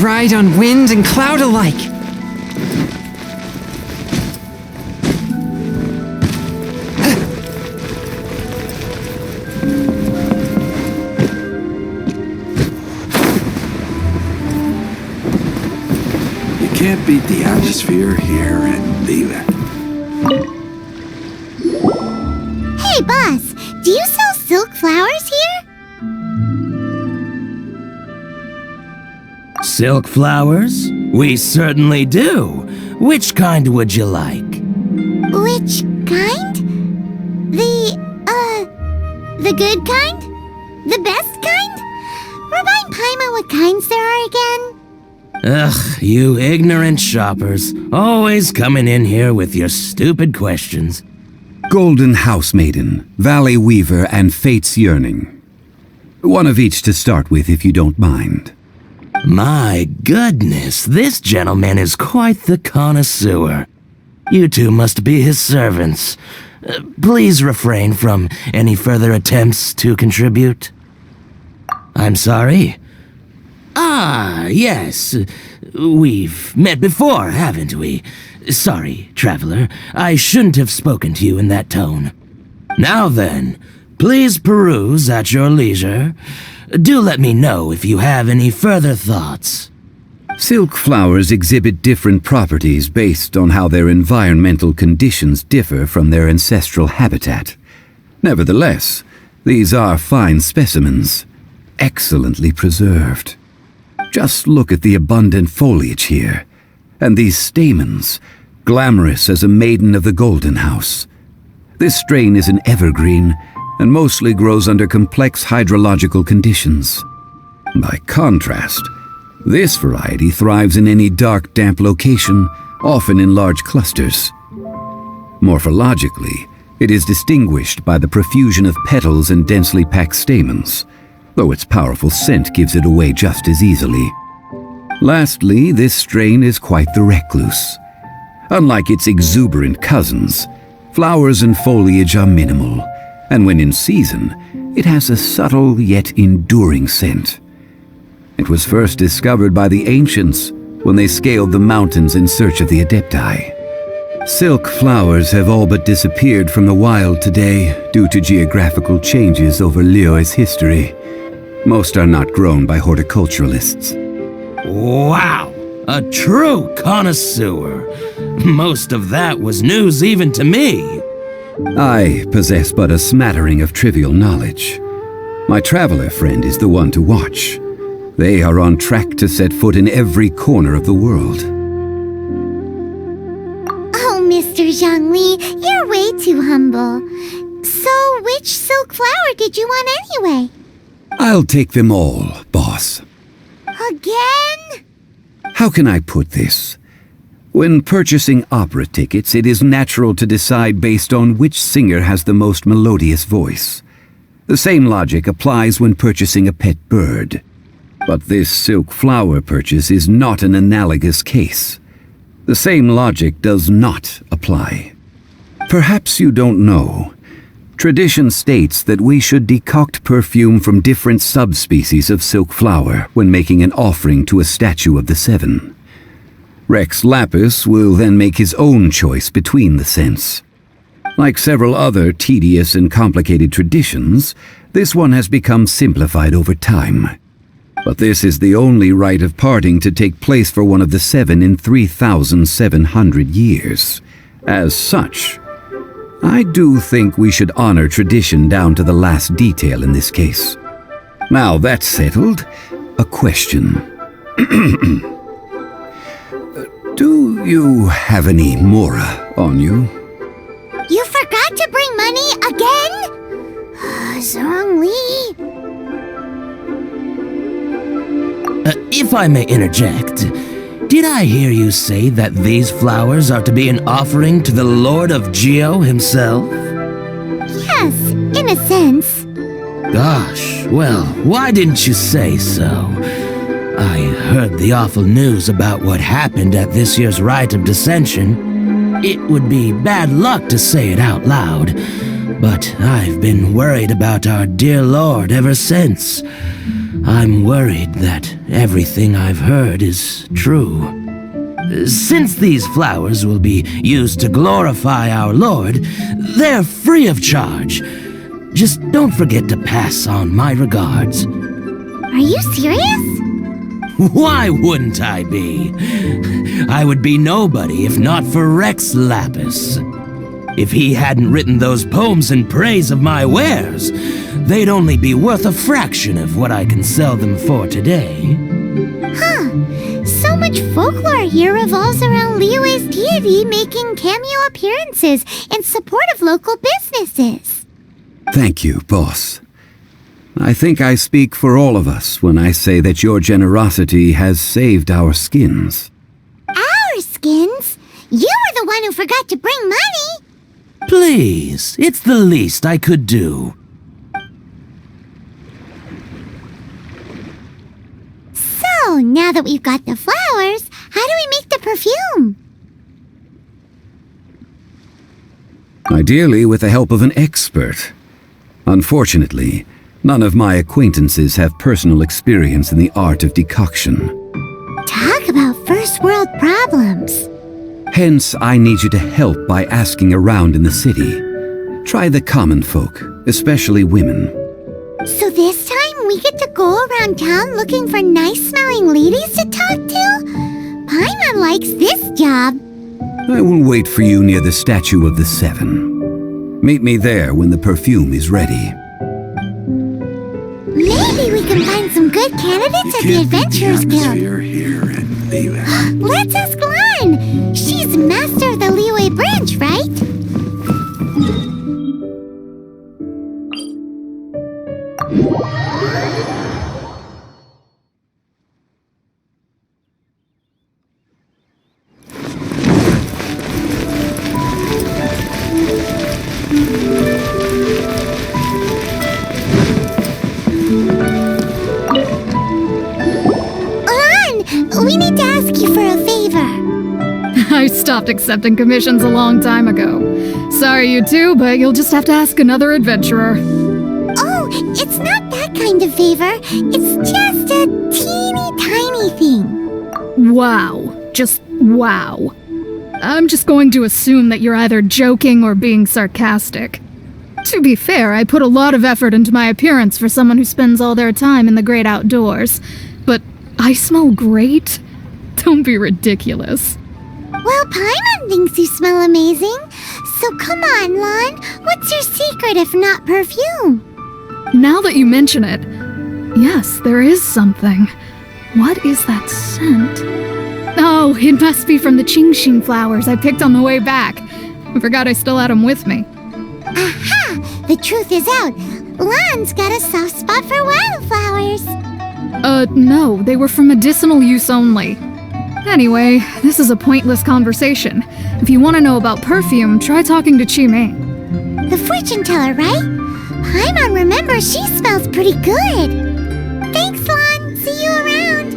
ride on wind and cloud alike. You can't beat the atmosphere here and leave it. Hey, boss, do you sell silk flowers here? Silk flowers? We certainly do. Which kind would you like? Which kind? The good kind? The best kind? Remind Paimon what kinds there are again? Ugh, you ignorant shoppers. Always coming in here with your stupid questions. Golden Housemaiden, Valley Weaver, and Fate's Yearning. One of each to start with, if you don't mind. My goodness, this gentleman is quite the connoisseur. You two must be his servants. Please refrain from any further attempts to contribute. I'm sorry? Ah, yes. We've met before, haven't we? Sorry, traveler. I shouldn't have spoken to you in that tone. Now then, please peruse at your leisure. Do let me know if you have any further thoughts. Silk flowers exhibit different properties based on how their environmental conditions differ from their ancestral habitat. Nevertheless, these are fine specimens, excellently preserved. Just look at the abundant foliage here, and these stamens, glamorous as a maiden of the Golden House. This strain is an evergreen, and mostly grows under complex hydrological conditions. By contrast, this variety thrives in any dark, damp location, often in large clusters. Morphologically, it is distinguished by the profusion of petals and densely packed stamens, though its powerful scent gives it away just as easily. Lastly, this strain is quite the recluse. Unlike its exuberant cousins, flowers and foliage are minimal, and when in season, it has a subtle yet enduring scent. It was first discovered by the ancients when they scaled the mountains in search of the Adepti. Silk flowers have all but disappeared from the wild today due to geographical changes over Liyue's history. Most are not grown by horticulturalists. Wow! A true connoisseur. Most of that was news even to me. I possess but a smattering of trivial knowledge. My traveler friend is the one to watch. They are on track to set foot in every corner of the world. Oh, Mr. Zhongli, you're way too humble. So, which silk flower did you want anyway? I'll take them all, boss. Again? How can I put this? When purchasing opera tickets, it is natural to decide based on which singer has the most melodious voice. The same logic applies when purchasing a pet bird. But this silk flower purchase is not an analogous case. The same logic does not apply. Perhaps you don't know. Tradition states that we should decoct perfume from different subspecies of silk flower when making an offering to a statue of the Seven. Rex Lapis will then make his own choice between the scents. Like several other tedious and complicated traditions, this one has become simplified over time. But this is the only rite of parting to take place for one of the Seven in 3,700 years. As such, I do think we should honor tradition down to the last detail in this case. Now that's settled, a question. Do you have any Mora on you? You forgot to bring money again? Zhongli. If I may interject, did I hear you say that these flowers are to be an offering to the Lord of Geo himself? Yes, in a sense. Gosh, well, why didn't you say so? I heard the awful news about what happened at this year's Rite of Dissension. It would be bad luck to say it out loud, but I've been worried about our dear Lord ever since. I'm worried that everything I've heard is true. Since these flowers will be used to glorify our Lord, they're free of charge. Just don't forget to pass on my regards. Are you serious? Why wouldn't I be? I would be nobody if not for Rex Lapis. If he hadn't written those poems in praise of my wares, they'd only be worth a fraction of what I can sell them for today. Huh. So much folklore here revolves around Liyue's deity making cameo appearances in support of local businesses. Thank you, boss. I think I speak for all of us when I say that your generosity has saved our skins. Our skins? You were the one who forgot to bring money. Please, it's the least I could do. So, now that we've got the flowers, how do we make the perfume? Ideally with the help of an expert. Unfortunately, none of my acquaintances have personal experience in the art of decoction. Talk about first world problems. Hence, I need you to help by asking around in the city. Try the common folk, especially women. So this time we get to go around town looking for nice-smelling ladies to talk to? Paimon likes this job. I will wait for you near the Statue of the Seven. Meet me there when the perfume is ready. Maybe we can find some good candidates at the Adventurers Guild. Atmosphere here in Liyue. Let's ask Lan. She's master of the Liyue branch, right? We need to ask you for a favor. I stopped accepting commissions a long time ago. Sorry, you two, but you'll just have to ask another adventurer. Oh, it's not that kind of favor. It's just a teeny tiny thing. Wow. Just wow. I'm just going to assume that you're either joking or being sarcastic. To be fair, I put a lot of effort into my appearance for someone who spends all their time in the great outdoors. But I smell great? Don't be ridiculous. Well, Paimon thinks you smell amazing. So come on, Lan. What's your secret if not perfume? Now that you mention it, yes, there is something. What is that scent? Oh, it must be from the Genshin flowers I picked on the way back. I forgot I still had them with me. Aha! The truth is out. Lan's got a soft spot for wildflowers. No, they were for medicinal use only. Anyway, this is a pointless conversation. If you want to know about perfume, try talking to Chi-Mei. The fortune teller, right? Paimon remembers she smells pretty good. Thanks, Lan. See you around.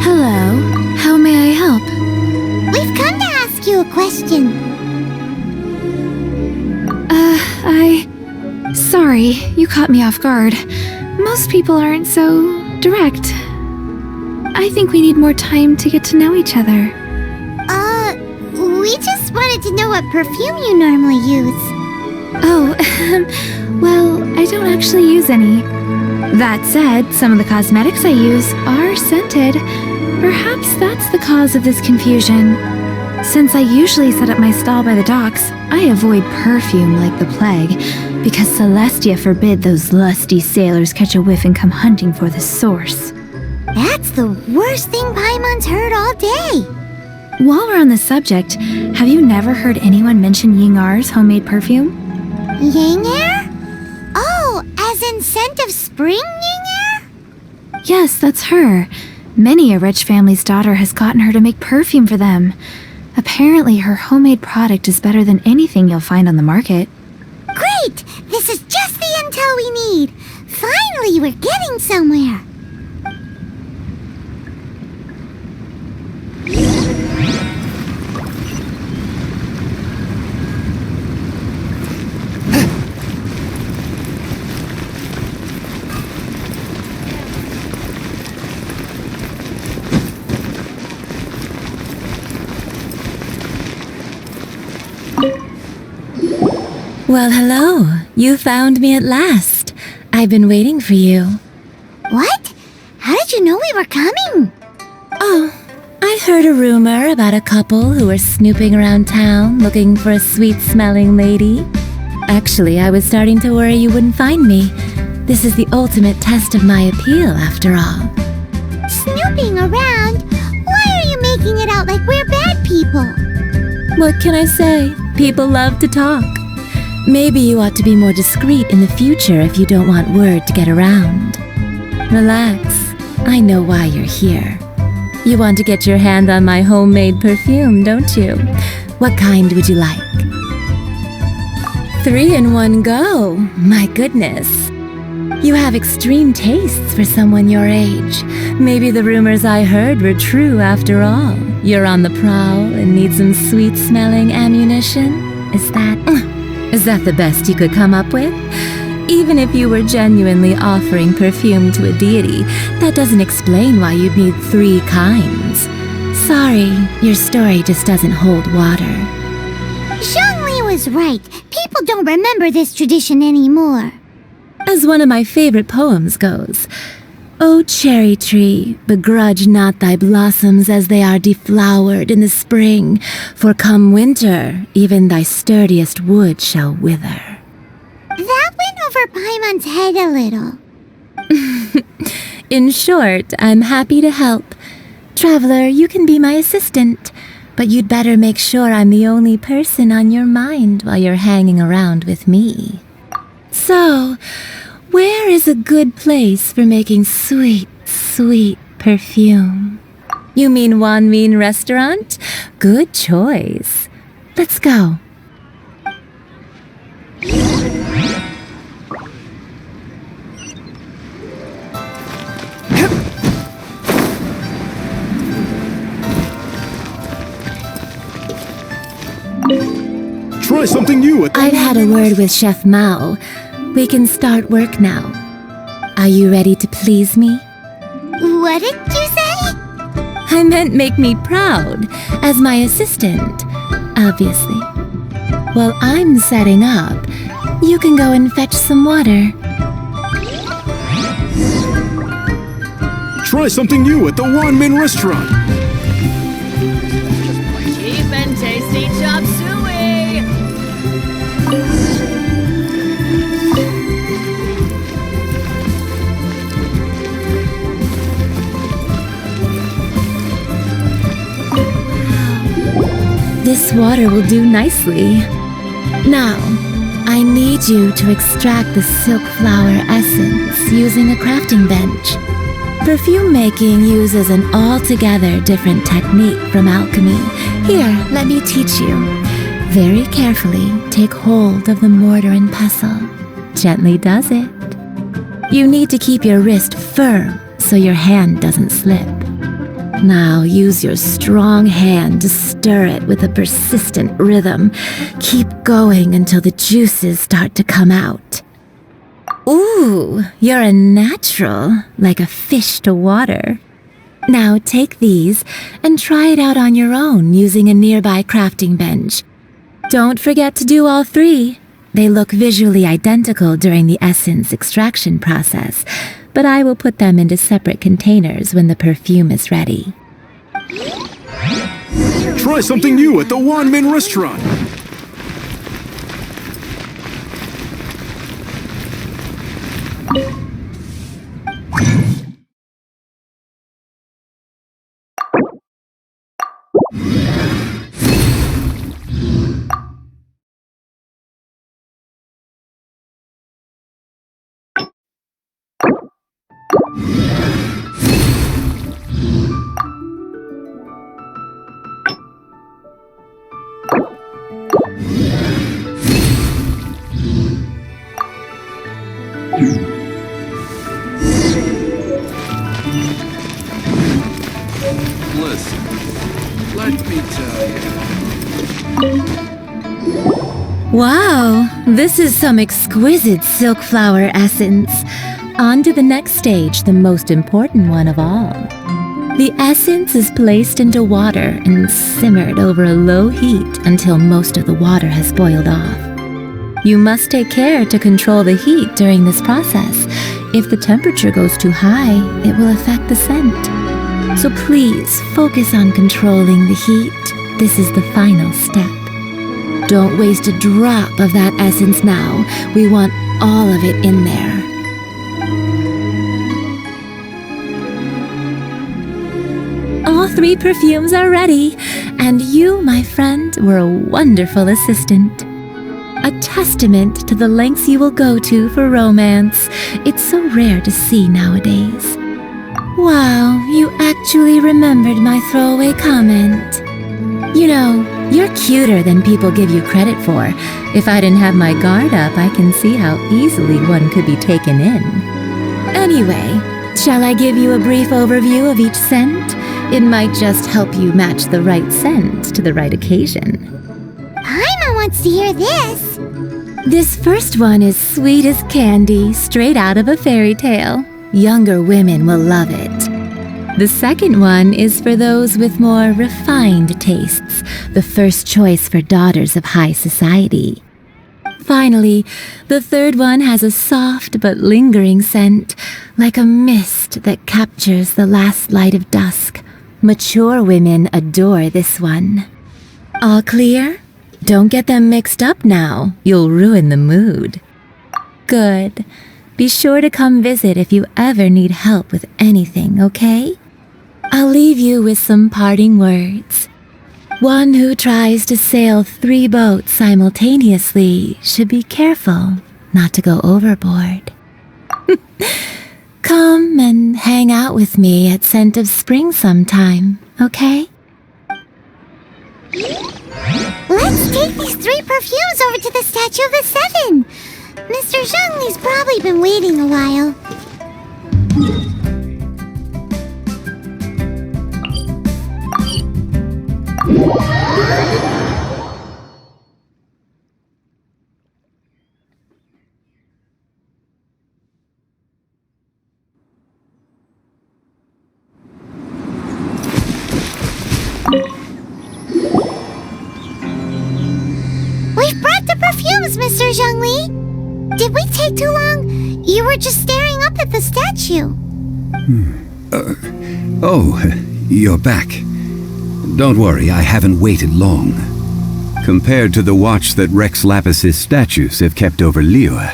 Hello. How may I help? We've come to ask you a question. Sorry, you caught me off guard. Most people aren't so direct. I think we need more time to get to know each other. We just wanted to know what perfume you normally use. Oh, well, I don't actually use any. That said, some of the cosmetics I use are scented. Perhaps that's the cause of this confusion. Since I usually set up my stall by the docks, I avoid perfume like the plague, because Celestia forbid those lusty sailors catch a whiff and come hunting for the source. That's the worst thing Paimon's heard all day. While we're on the subject, have you never heard anyone mention Yingar's homemade perfume? Yingar? Oh, as in scent of spring Yingar? Yes, that's her. Many a rich family's daughter has gotten her to make perfume for them. Apparently, her homemade product is better than anything you'll find on the market. Great! This is just the intel we need. Finally, we're getting somewhere. Well, hello. You found me at last. I've been waiting for you. What? How did you know we were coming? Oh, I heard a rumor about a couple who were snooping around town looking for a sweet-smelling lady. Actually, I was starting to worry you wouldn't find me. This is the ultimate test of my appeal, after all. Snooping around? Why are you making it out like we're bad people? What can I say? People love to talk. Maybe you ought to be more discreet in the future if you don't want word to get around. Relax. I know why you're here. You want to get your hand on my homemade perfume, don't you? What kind would you like? 3 in one go. My goodness. You have extreme tastes for someone your age. Maybe the rumors I heard were true after all. You're on the prowl and need some sweet-smelling ammunition? Is that the best you could come up with? Even if you were genuinely offering perfume to a deity, that doesn't explain why you'd need 3 kinds. Sorry, your story just doesn't hold water. Zhongli was right. People don't remember this tradition anymore. As one of my favorite poems goes, O cherry tree, begrudge not thy blossoms as they are deflowered in the spring, for come winter, even thy sturdiest wood shall wither. That went over Paimon's head a little. In short, I'm happy to help. Traveler, you can be my assistant, but you'd better make sure I'm the only person on your mind while you're hanging around with me. So, where is a good place for making sweet, sweet perfume? You mean Wanmin Restaurant? Good choice. Let's go. Try something new at the I've had a word with Chef Mao. We can start work now. Are you ready to please me? What did you say? I meant make me proud, as my assistant, obviously. While I'm setting up, you can go and fetch some water. Try something new at the Wanmin Restaurant. Cheap and tasty chop suey! This water will do nicely. Now, I need you to extract the silk flower essence using a crafting bench. Perfume making uses an altogether different technique from alchemy. Here, let me teach you. Very carefully, take hold of the mortar and pestle. Gently does it. You need to keep your wrist firm so your hand doesn't slip. Now use your strong hand to stir it with a persistent rhythm. Keep going until the juices start to come out. Ooh, you're a natural, like a fish to water. Now take these and try it out on your own using a nearby crafting bench. Don't forget to do all 3. They look visually identical during the essence extraction process, but I will put them into separate containers when the perfume is ready. Try something new at the Wanmin Restaurant. Listen, let me tell you. Wow, this is some exquisite silk flower essence. On to the next stage, the most important one of all. The essence is placed into water and simmered over a low heat until most of the water has boiled off. You must take care to control the heat during this process. If the temperature goes too high, it will affect the scent. So please focus on controlling the heat. This is the final step. Don't waste a drop of that essence now. We want all of it in there. All 3 perfumes are ready, and you, my friend, were a wonderful assistant. A testament to the lengths you will go to for romance. It's so rare to see nowadays. Wow, you actually remembered my throwaway comment. You know, you're cuter than people give you credit for. If I didn't have my guard up, I can see how easily one could be taken in. Anyway, shall I give you a brief overview of each scent? It might just help you match the right scent to the right occasion. Paimon wants to hear this. This first one is sweet as candy, straight out of a fairy tale. Younger women will love it. The second one is for those with more refined tastes, the first choice for daughters of high society. Finally, the third one has a soft but lingering scent, like a mist that captures the last light of dusk. Mature women adore this one. All clear? Don't get them mixed up now. You'll ruin the mood. Good. Be sure to come visit if you ever need help with anything, okay? I'll leave you with some parting words. One who tries to sail 3 boats simultaneously should be careful not to go overboard. Come and hang out with me at Scent of Spring sometime, okay? Let's take these 3 perfumes over to the Statue of the Seven. Mr. Zhongli's probably been waiting a while. We've brought the perfumes, Mr. Zhongli. Did we take too long? You were just staring up at the statue. Oh, you're back. Don't worry, I haven't waited long. Compared to the watch that Rex Lapis's statues have kept over Liyue,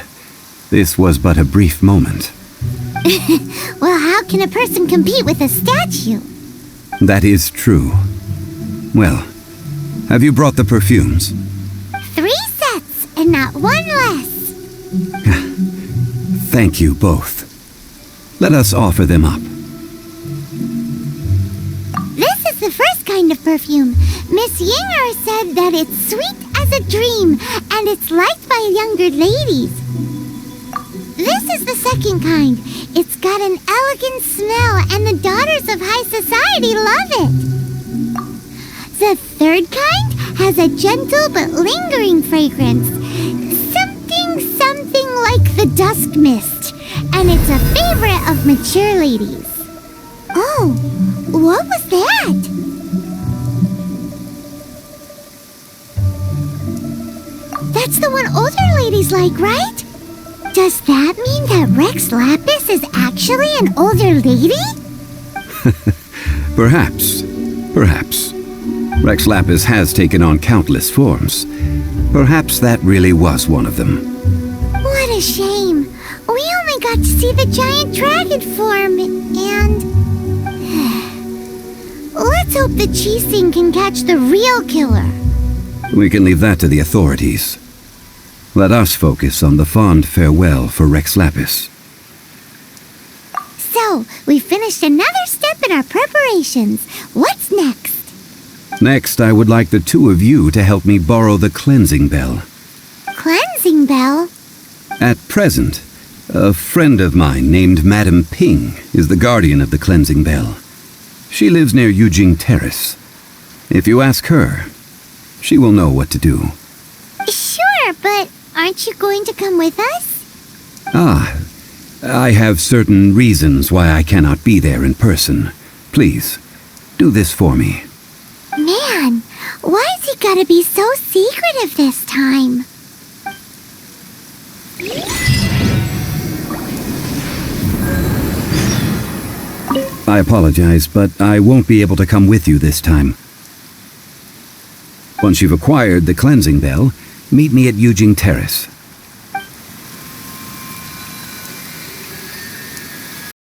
this was but a brief moment. Well, how can a person compete with a statue? That is true. Well, have you brought the perfumes? 3 sets, and not 1 less. Thank you both. Let us offer them up. This is the first kind of perfume. Miss Yinger said that it's sweet as a dream, and it's liked by younger ladies. This is the second kind. It's got an elegant smell, and the daughters of high society love it. The third kind has a gentle but lingering fragrance. Something like the dusk mist, and it's a favorite of mature ladies. Oh, what was that? That's the one older ladies like, right? Does that mean that Rex Lapis is actually an older lady? Perhaps. Rex Lapis has taken on countless forms. Perhaps that really was one of them. What a shame. We only got to see the giant dragon form, and... Let's hope the Qixing can catch the real killer. We can leave that to the authorities. Let us focus on the fond farewell for Rex Lapis. So, we finished another step in our preparations. What's next? Next, I would like the 2 of you to help me borrow the cleansing bell. Cleansing bell? At present, a friend of mine named Madame Ping is the guardian of the cleansing bell. She lives near Yujing Terrace. If you ask her, she will know what to do. Sure, but aren't you going to come with us? I have certain reasons why I cannot be there in person. Please, do this for me. Man, why's he gotta be so secretive this time? I apologize, but I won't be able to come with you this time. Once you've acquired the cleansing bell, meet me at Eugene Terrace.